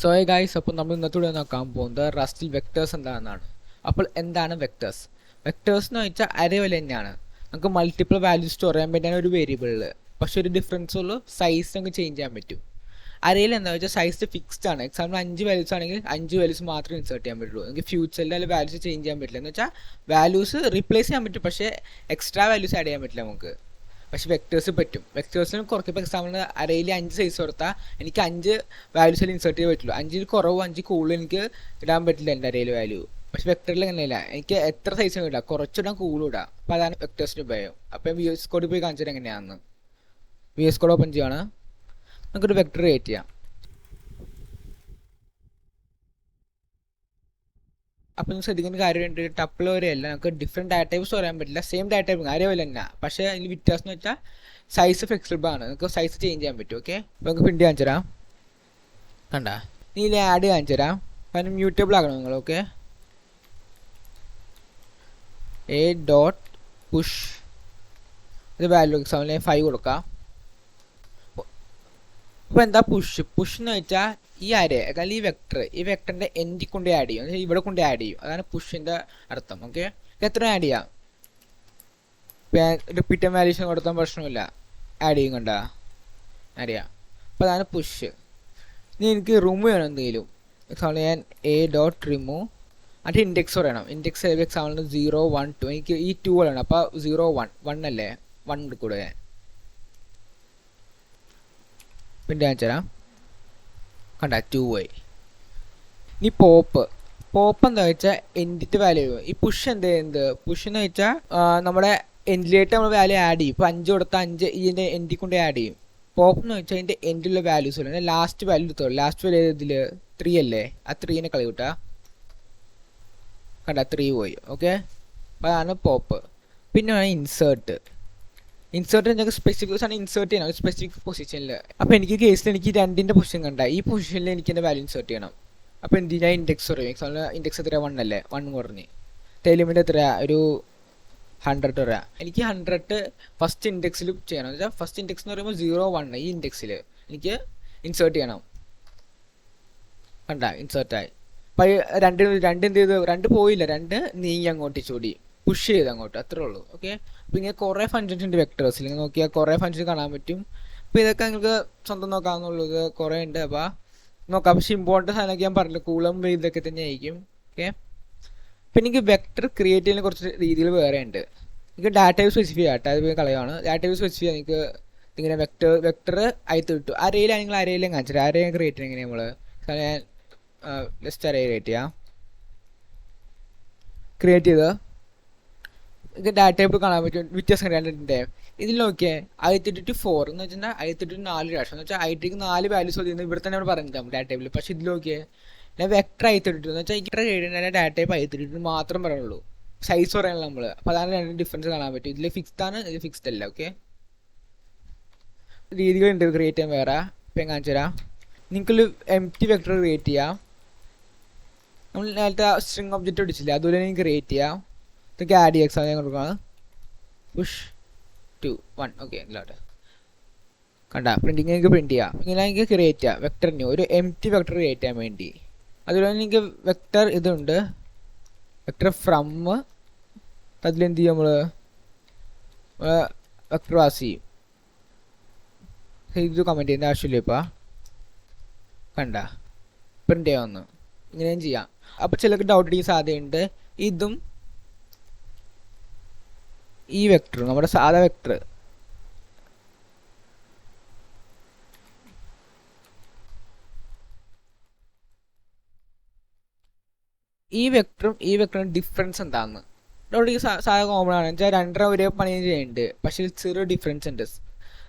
So guys, അപ്പോൾ നമ്മൾ ഇന്നത്തൂടെ നോക്കാൻ പോകുന്നത് റസ്റ്റിൽ വെക്ടേഴ്സ് എന്താണെന്നാണ്. അപ്പോൾ എന്താണ് വെക്ടേഴ്സ്? വെക്ടേഴ്സ് എന്ന് വെച്ചാൽ അരേ പോലെ തന്നെയാണ്. നമുക്ക് മൾട്ടിപ്പിൾ വാല്യൂസ് സ്റ്റോർ ചെയ്യാൻ പറ്റാൻ ഒരു വേരിയബിളിൽ, പക്ഷെ ഒരു ഡിഫറൻസ് ഉള്ളൂ, സൈസ് നമുക്ക് ചേഞ്ച് ചെയ്യാൻ പറ്റും. അരയിൽ എന്താ വെച്ചാൽ സൈസ് ഫിക്സ്ഡ് ആണ്. എക്സാമ്പിൾ 5 വാല്യൂസ് ആണെങ്കിൽ 5 വാല്യൂസ് മാത്രമേ ഇൻസേർട്ട് ചെയ്യാൻ പറ്റുള്ളൂ. നമുക്ക് ഫ്യൂച്ചറിൽ അതിൽ വാല്യൂസ് ചേഞ്ച് ചെയ്യാൻ പറ്റില്ല. എന്ന് വെച്ചാൽ വാല്യൂസ് റീപ്ലേസ് ചെയ്യാൻ പറ്റും, പക്ഷേ എക്സ്ട്രാ വാല്യൂസ് ആഡ് ചെയ്യാൻ പറ്റില്ല നമുക്ക്. പക്ഷെ വെക്ടേഴ്സ് പറ്റും. വെക്ടേഴ്സിന് കുറച്ച് ഇപ്പോൾ എക്സാമ്പിൾ അരയിൽ 5 സൈസ് കൊടുത്താൽ എനിക്ക് 5 വാല്യൂസിൽ ഇൻസേർട്ട് ചെയ്യാൻ പറ്റുള്ളൂ. 5 കുറവ് 5 കൂടുതൽ എനിക്ക് ഇടാൻ പറ്റില്ല എൻ്റെ അരയിൽ വാല്യൂ. പക്ഷെ വെക്ടറിൽ അങ്ങനെയല്ല, എനിക്ക് എത്ര സൈസിനും ഇടാം, കുറച്ചിടാൻ കൂടുതൽ ഇടാം. അപ്പോൾ അതാണ് വെക്ടേഴ്സിന് ഉപയോഗം. അപ്പം വി എസ് കോഡിൽ പോയി കാണിച്ചിട്ട് എങ്ങനെയാണെന്ന്. വി എസ് കോഡ് ഓപ്പൺ ചെയ്യുകയാണ്. നമുക്കൊരു വെക്ടർ ക്രിയേറ്റ് ചെയ്യാം. അപ്പം ശ്രദ്ധിക്കുന്ന കാര്യമുണ്ട്, ടപ്പിൾ വരെയല്ല, നമുക്ക് ഡിഫറെൻറ്റ് ഡാറ്റ ടൈപ്സ് പറയാൻ പറ്റില്ല. സെയിം ഡാറ്റ ടൈപ്പ് അതേപോലെ തന്നെ, പക്ഷേ അതിൽ വ്യത്യാസം എന്ന് വെച്ചാൽ സൈസ് ഫ്ലെക്സിബിൾ ആണ്. നമുക്ക് സൈസ് ചേഞ്ച് ചെയ്യാൻ പറ്റും. ഓക്കെ, അപ്പോൾ നമുക്ക് പ്രിൻ്റ് കാണിച്ചു തരാം. കണ്ട നീ ഇതിൽ ആഡ് കാണിച്ചു തരാം. കാരണം മ്യൂട്ടബിൾ ആകണം നിങ്ങൾ. ഓക്കെ, എ ഡോട്ട് പുഷ്, ഇത് വാല്യൂ എക്സാമ്പിൾ 5 കൊടുക്കാം. അപ്പോൾ എന്താ പുഷ്? പുഷ് എന്ന് വെച്ചാൽ ഈ അരേ അല്ലെങ്കിൽ ഈ വെക്ടറിൻ്റെ എൻഡിൽ കൊണ്ട് ആഡ് ചെയ്യും, ഇവിടെ കൊണ്ട് ആഡ് ചെയ്യും. അതാണ് പുഷിൻ്റെ അർത്ഥം. ഓക്കെ, എത്ര ആഡ് ചെയ്യാം? റിപ്പീറ്റ് വാല്യൂഷൻ കൊടുത്താൽ പ്രശ്നമില്ല, ആഡ് ചെയ്യും. കണ്ട ആഡ് ചെയ്യാം. അപ്പോൾ അതാണ് പുഷ്. ഇനി എനിക്ക് റിമൂവ് ചെയ്യണം എന്തെങ്കിലും. എക്സാമ്പിൾ ഞാൻ എ ഡോട്ട് റിമൂവ്, എന്നിട്ട് ഇൻഡെക്സ് പറയണം. ഇൻഡെക്സ് എക്സാമ്പിൾ 0 1 2, എനിക്ക് ഈ 2 ആണ്. അപ്പോൾ 0 1 1 അല്ലേ, 1 എടുക്കൂടെ ഞാൻ. പിന്നെ കാണിച്ചു തരാം. കണ്ട 2 ആയി. ഇനി പോപ്പ് എന്താ വെച്ചാൽ എൻഡിറ്റ് വാല്യൂ. ഈ പുഷ് എന്ത് ചെയ്യുന്നത്? പുഷ് എന്ന് വെച്ചാൽ നമ്മുടെ എൻഡിലായിട്ട് നമ്മൾ വാല്യൂ ആഡ് ചെയ്യും. ഇപ്പോൾ 5 കൊടുത്താൽ 5 ഇതിൻ്റെ എൻഡിൽ കൊണ്ട് ആഡ് ചെയ്യും. പോപ്പ് എന്ന് വെച്ചാൽ അതിൻ്റെ എൻഡിലുള്ള വാല്യൂസ് അല്ല, ലാസ്റ്റ് വാല്യൂ എടുത്തോളൂ. ലാസ്റ്റ് വാല്യൂ ഇതിൽ 3 അല്ലേ, ആ 3നെ കളി കൂട്ടാ. കണ്ട 3 പോയി. ഓക്കെ, അപ്പോൾ അതാണ് പോപ്പ്. പിന്നെ ഇൻസേർട്ട്. ഞങ്ങൾക്ക് സ്പെസിഫിക് ആണ് ഇൻസേർട്ട് ചെയ്യണം സ്പെസിഫിക് പൊസിഷനിൽ. അപ്പോൾ എനിക്ക് കേസിൽ എനിക്ക് 2ൻ്റെ പൊസിഷൻ കണ്ട, ഈ പൊസിഷനിൽ എനിക്ക് എൻ്റെ വാല്യൂ ഇൻസേർട്ട് ചെയ്യണം. അപ്പോൾ എന്തിനാ ഇൻഡെക്സ് പറയും. എക്സാമ്പിൾ ഇൻഡെക്സ് എത്ര 1 അല്ലേ, 1 കുറഞ്ഞ്. ടെലിമിറ്റ് എത്ര, ഒരു 100 പറയാം. എനിക്ക് 100 ഫസ്റ്റ് ഇൻഡെക്സിൽ ചെയ്യണം. എന്ന് വെച്ചാൽ ഫസ്റ്റ് ഇൻഡെക്സ് എന്ന് പറയുമ്പോൾ 0 1 ഈ ഇൻഡെക്സിൽ എനിക്ക് ഇൻസേർട്ട് ചെയ്യണം. കണ്ട ഇൻസേർട്ടായി. അപ്പോൾ രണ്ട് എന്ത് ചെയ്തു? 2 പോയില്ല, 2 നീങ്ങി അങ്ങോട്ട് ചൂടി പുഷ് ചെയ്ത് അങ്ങോട്ട്, അത്രേ ഉള്ളൂ. ഓക്കെ, അപ്പോൾ ഇങ്ങനെ കുറേ ഫങ്ഷൻസ് ഉണ്ട് വെക്ടേഴ്സിൽ. നിങ്ങൾ നോക്കിയാൽ കുറേ ഫങ്ഷൻ കാണാൻ പറ്റും. അപ്പോൾ ഇതൊക്കെ നിങ്ങൾക്ക് സ്വന്തം നോക്കാവുന്നുള്ളൂ. ഇത് കുറേ ഉണ്ട്. അപ്പോൾ നോക്കാം. പക്ഷേ ഇമ്പോർട്ടൻറ്റ് സാധനമൊക്കെ ഞാൻ പറഞ്ഞില്ല, കൂളം ഇതൊക്കെ തന്നെ ആയിരിക്കും. ഓക്കെ, പിന്നെ എനിക്ക് വെക്ടർ ക്രിയേറ്റ് ചെയ്യുന്ന കുറച്ച് രീതികൾ വേറെ ഉണ്ട്. എനിക്ക് ഡാറ്റ ടൈപ്പ് സ്പെസിഫൈ ആട്ടെ, അത് കളയാണ്. ഡാറ്റ ടൈപ്പ് സ്പെസിഫൈ എനിക്ക് ഇങ്ങനെ വെക്ടർ അയത്ത് കിട്ടും. അരയിലാണെങ്കിൽ അരയിലും കാണിച്ചിട്ട് അരയെ ക്രിയേറ്റ് ചെയ്യുന്നത് എങ്ങനെയാണ് നമ്മൾ. ഞാൻ ജസ്റ്റ് അരയെ ക്രിയേറ്റ് ചെയ്യാം. ക്രിയേറ്റ് ചെയ്ത് ഇത് ഡാറ്റ ടൈപ്പ് കാണാൻ പറ്റും. വ്യത്യാസം കണ്ടിട്ടുണ്ട്. ഇതിൽ നോക്കിയേ, 1024 എന്ന് വെച്ചാൽ 1024 രാഷ്ട്രം എന്ന് വെച്ചാൽ ഐറ്റിക്ക് 4 വാല്യൂസ് മതി. ഇവിടെ തന്നെ നമ്മൾ പറഞ്ഞിട്ടുണ്ടാവും ഡാറ്റ ടൈപ്പിൽ. പക്ഷേ ഇതിൽ നോക്കിയേ, ഞാൻ വെക്ടർ 1032 എന്ന് വെച്ചാൽ ഇവിടെ കഴിയുന്ന ഡാറ്റ ടൈപ്പ് 1032 മാത്രം പറയുള്ളൂ, സൈസ് പറയാനുള്ള നമ്മൾ. അപ്പോൾ അതാണ് 2 ഡിഫറൻസ് കാണാൻ പറ്റും. ഇതിൽ ഫിക്സ്ഡ് ആണ്, ഇത് ഫിക്സ്ഡ് അല്ല. ഓക്കെ, രീതികളുണ്ട് ക്രിയേറ്റ് ചെയ്യാൻ വേറെ. ഇപ്പം കാണിച്ചു തരാം. നിങ്ങൾക്കൊരു എംപ്റ്റി വെക്ടർ ക്രിയേറ്റ് ചെയ്യാം. നമ്മൾ നേരത്തെ സ്ട്രിങ് ഒബ്ജക്റ്റ് പിടിച്ചില്ല, അതുപോലെ നിങ്ങൾക്ക് ക്രിയേറ്റ് ചെയ്യാം. ഇതൊക്കെ ആഡ് ചെയ്യാം. എക്സാം കൊടുക്കുകയാണ്. പുഷ് 2 1. ഓക്കെ, ഇല്ലോട്ടെ കണ്ട പ്രിൻറ്റിങ് നിങ്ങൾക്ക് പ്രിൻറ്റ് ചെയ്യാം. ഇങ്ങനെ നിങ്ങൾക്ക് ക്രിയേറ്റ് ചെയ്യാം വെക്ടറിന് ഒരു എംപ്റ്റി വെക്ടർ ക്രിയേറ്റ് ചെയ്യാൻ വേണ്ടി. അതുപോലെ നിങ്ങൾക്ക് വെക്ടർ ഇതുണ്ട്, വെക്ടർ ഫ്രം. അതിലെന്ത് ചെയ്യും നമ്മൾ? വെക്ടർ പാസ് ചെയ്യും. ഇത് കമൻറ്റ് ചെയ്യുന്ന ആവശ്യമില്ല. ഇപ്പോൾ കണ്ട പ്രിൻ്റ് ചെയ്യാമെന്ന് ഇങ്ങനെയും ചെയ്യാം. അപ്പോൾ ചിലർക്ക് ഡൗട്ട് അടിക്കാൻ സാധ്യതയുണ്ട്. ഇതും ഈ വെക്ടർ നമ്മുടെ സാധാ വെക്ടർ ഈ വെക്ടറും ഡിഫറൻസ് എന്താണെന്ന് ഡൗട്ട് സാധാ കോമൺ ആണ്. വെച്ചാൽ 2 ഒരേ പണി ചെയ്യുന്നുണ്ട്, പക്ഷേ ചെറിയ ഡിഫറൻസ് ഉണ്ട്.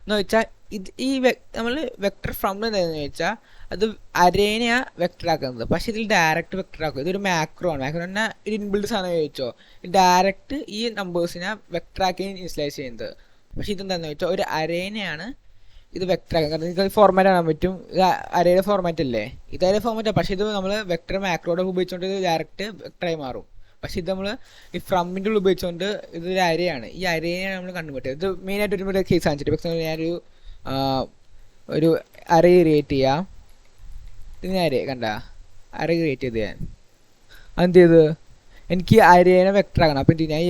എന്ന് വെച്ചാൽ ഇത് ഈ നമ്മൾ വെക്ടർ ഫ്രം എന്താണെന്ന് വെച്ചാൽ അത് അരേനെയാ വെക്ടർ ആക്കുന്നത്, പക്ഷേ ഇതിൽ ഡയറക്റ്റ് വെക്ടർ ആക്കും. ഇതൊരു മാക്രോ ആണ്. മാക്രോ തന്നെ ഒരു ഇൻബിൽഡ് സാധനം ചോദിച്ചോ, ഡയറക്റ്റ് ഈ നമ്പേഴ്സിനെ വെക്ടർ ആക്കി ഇനിഷ്യലൈസ് ചെയ്യുന്നത്. പക്ഷേ ഇതെന്താണെന്ന് വെച്ചാൽ ഒരു അരേനെയാണ് ഇത് വെക്ടർ ആക്കുന്നത്. കാരണം നിങ്ങൾക്ക് ഫോർമാറ്റ് കാണാൻ പറ്റും. ഇത് അരയുടെ ഫോർമാറ്റ് അല്ലേ, ഇത് അരയുടെ ഫോർമാറ്റാണ്. പക്ഷേ ഇത് നമ്മൾ വെക്ടർ മാക്രോടെ ഉപയോഗിച്ചുകൊണ്ട് ഇത് ഡയറക്റ്റ് വെക്ടറായി മാറും. പക്ഷെ ഇത് നമ്മൾ ഈ ഫ്രമിൻ്റെ ഉള്ളിൽ ഉപയോഗിച്ചുകൊണ്ട് ഇതൊരു അരയാണ്. ഈ അരയാണ് നമ്മൾ കണ്ടുപിട്ടുക. ഇത് മെയിനായിട്ട് ഒരു കേസ് കാണിച്ചിട്ട് പക്ഷേ ഞാനൊരു അര ക്രിയേറ്റ് ചെയ്യാം. ഇത് ഞാൻ കണ്ട അറേ ക്രിയേറ്റ് ചെയ്ത് ഞാൻ അതെന്ത് ചെയ്ത് എനിക്ക് അരേനെ വെക്ടർ ആക്കണം. അപ്പം ഞാൻ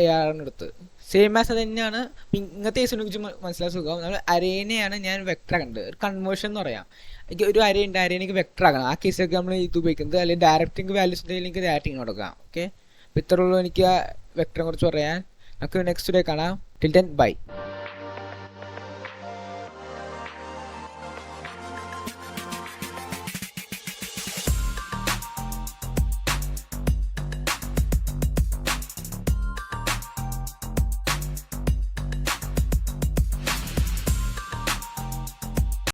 AR എടുത്ത് സെയിം ആസ് അത് തന്നെയാണ്. ഇങ്ങനത്തെ കേസിനെ കുറിച്ച് മനസ്സിലാക്കാൻ സുഖം. നമ്മൾ അരേനെയാണ് ഞാൻ വെക്ടർ ആക്കേണ്ടത്. ഒരു കൺവേർഷൻ എന്ന് പറയാം. എനിക്ക് ഒരു അരയുണ്ട്, അരേനെനിക്ക് വെക്ടർ ആക്കണം. ആ കേസൊക്കെ നമ്മൾ ഇത് ഉപയോഗിക്കുന്നത്. അല്ലെങ്കിൽ ഡയറക്റ്റിംഗ് വാല്യൂസ് ഉണ്ടെങ്കിൽ എനിക്ക് ഡയറക്റ്റിംഗ് കൊടുക്കാം. ഓക്കെ, അപ്പോൾ ഇത്രയുള്ളൂ എനിക്ക് ആ വെക്ടറിനെ കുറിച്ച് പറയാൻ. നമുക്ക് നെക്സ്റ്റ് ഡേ കാണാം. Till then bye.